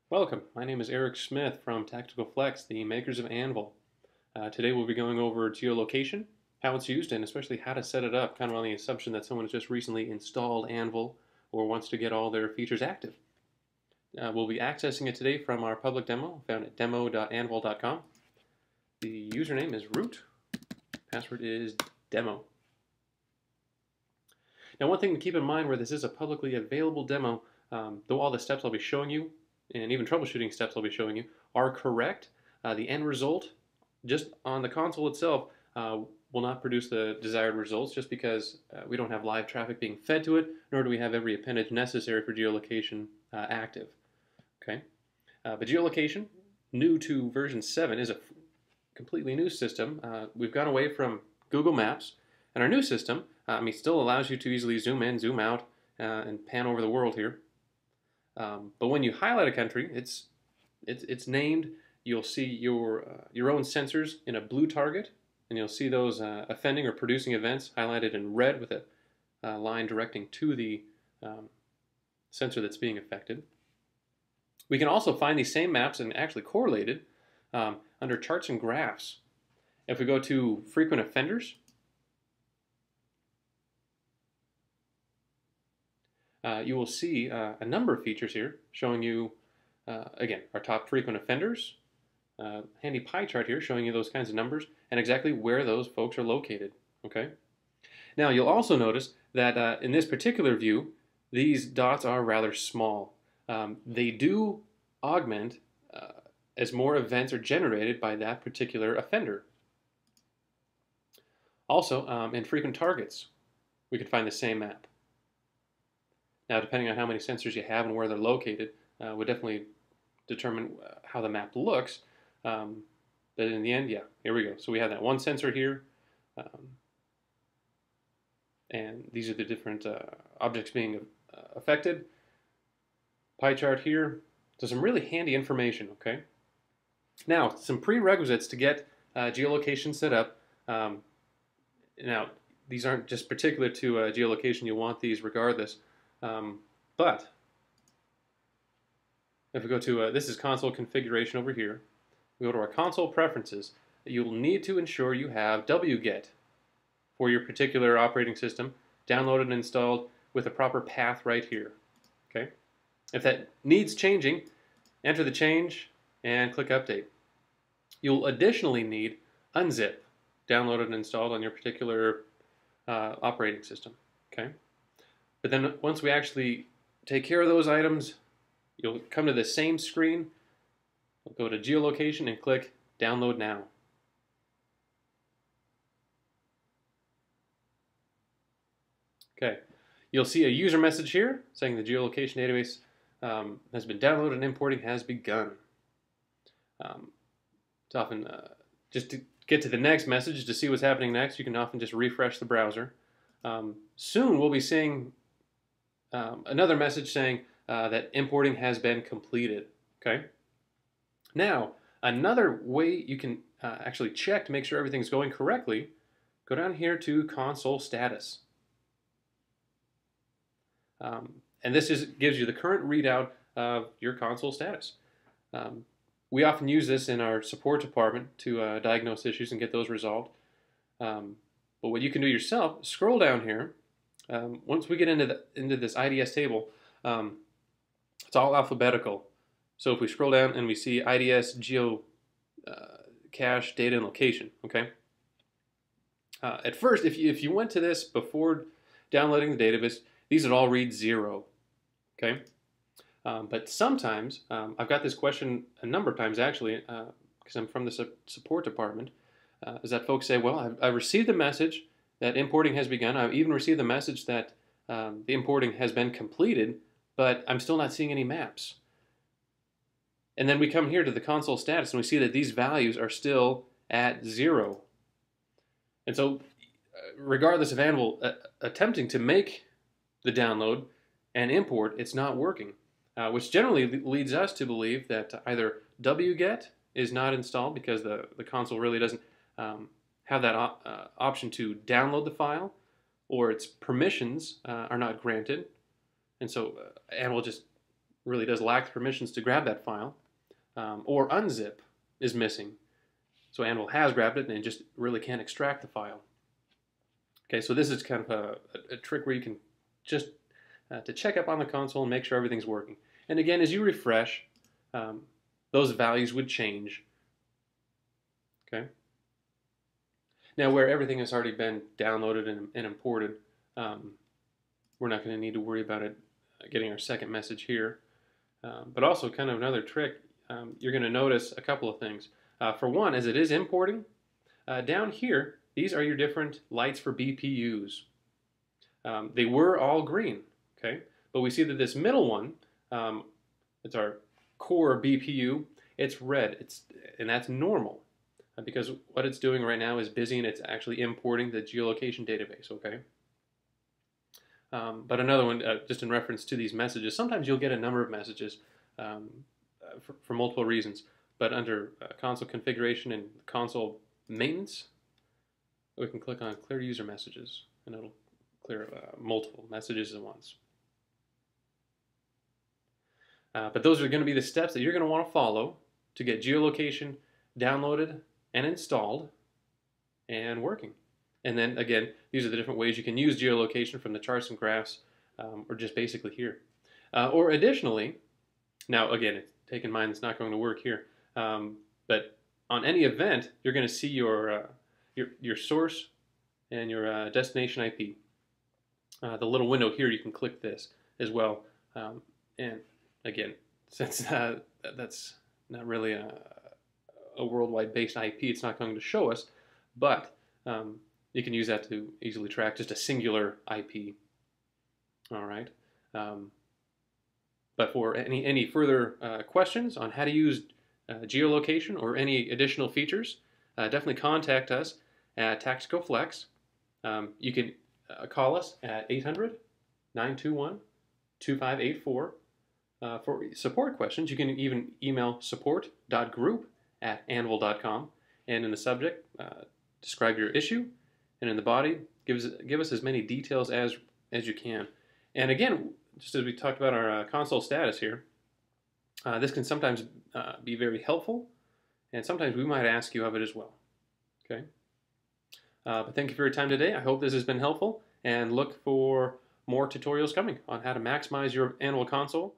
Welcome, my name is Eric Smith from Tactical Flex, the makers of Anvil. Today we'll be going over geolocation, how it's used, and especially how to set it up, kind of on the assumption that someone has just recently installed Anvil or wants to get all their features active. We'll be accessing it today from our public demo, found at demo.anvil.com. The username is root, password is demo. Now one thing to keep in mind where this is a publicly available demo, though all the steps I'll be showing you and even troubleshooting steps I'll be showing you are correct, the end result just on the console itself will not produce the desired results just because we don't have live traffic being fed to it, nor do we have every appendage necessary for geolocation active. Okay, but geolocation, new to version 7, is a completely new system. We've gone away from Google Maps, and our new system still allows you to easily zoom in, zoom out, and pan over the world here. But when you highlight a country, it's named. You'll see your own sensors in a blue target, and you'll see those offending or producing events highlighted in red with a line directing to the sensor that's being affected. We can also find these same maps and actually correlated under charts and graphs. If we go to frequent offenders, you will see a number of features here showing you, again, our top frequent offenders, handy pie chart here showing you those kinds of numbers and exactly where those folks are located. Okay. Now you'll also notice that in this particular view, these dots are rather small. They do augment as more events are generated by that particular offender. Also, in frequent targets, we can find the same map. Now, depending on how many sensors you have and where they're located, would definitely determine how the map looks. But in the end, yeah, here we go. So we have that one sensor here, and these are the different objects being affected. Pie chart here. So some really handy information, okay? Now, some prerequisites to get geolocation set up. Now, these aren't just particular to geolocation. You'll want these regardless. But if we go to, this is console configuration over here, we go to our console preferences, you'll need to ensure you have wget for your particular operating system downloaded and installed with a proper path right here. Okay. If that needs changing, enter the change and click update. You'll additionally need unzip downloaded and installed on your particular operating system. Okay. But then once we actually take care of those items, you'll come to the same screen. We'll go to geolocation and click download now. Okay, you'll see a user message here saying the geolocation database has been downloaded and importing has begun. It's often just to get to the next message to see what's happening next, you can often just refresh the browser. Soon we'll be seeing another message saying that importing has been completed. Okay. Now, another way you can actually check to make sure everything's going correctly, go down here to console status. And this gives you the current readout of your console status. We often use this in our support department to diagnose issues and get those resolved. But what you can do yourself, scroll down here. Once we get into this IDS table, it's all alphabetical. So if we scroll down and we see IDS geo cache data and location, okay. At first, if you went to this before downloading the database, these would all read 0, okay. But sometimes I've got this question a number of times actually, because I'm from the support department, is that folks say, well, I've received the message that importing has begun. I've even received the message that the importing has been completed, but I'm still not seeing any maps. And then we come here to the console status and we see that these values are still at 0. And so regardless of Anvil attempting to make the download and import, it's not working, which generally leads us to believe that either wget is not installed because the console really doesn't have that option to download the file, or its permissions are not granted, and so Anvil just really does lack the permissions to grab that file, or unzip is missing. So Aanval has grabbed it and it just really can't extract the file. Okay, so this is kind of a trick where you can just to check up on the console and make sure everything's working. And again, as you refresh, those values would change. Okay. Now, where everything has already been downloaded and imported, we're not going to need to worry about it getting our second message here. But also, kind of another trick, you're going to notice a couple of things. For one, as it is importing, down here, these are your different lights for BPUs. They were all green, okay? But we see that this middle one, it's our core BPU, it's red, and that's normal. Because what it's doing right now is busy and it's actually importing the geolocation database, okay? But another one, just in reference to these messages, sometimes you'll get a number of messages for multiple reasons. But under console configuration and console maintenance, we can click on clear user messages and it'll clear multiple messages at once. But those are going to be the steps that you're going to want to follow to get geolocation downloaded and installed and working. And then again, these are the different ways you can use geolocation from the charts and graphs, or just basically here. Or additionally, now again, take in mind it's not going to work here, but on any event, you're going to see your source and your destination IP. The little window here, you can click this as well. And again, since that's not really a worldwide based IP, it's not going to show us, but you can use that to easily track just a singular IP. All right. But for any further questions on how to use geolocation or any additional features, definitely contact us at Tactical Flex. You can call us at 800-921-2584. For support questions, you can even email support.group@aanval.com, and in the subject, describe your issue, and in the body, give us as many details as you can. And again, just as we talked about our console status here, this can sometimes be very helpful, and sometimes we might ask you of it as well. Okay. But thank you for your time today. I hope this has been helpful, and look for more tutorials coming on how to maximize your Aanval console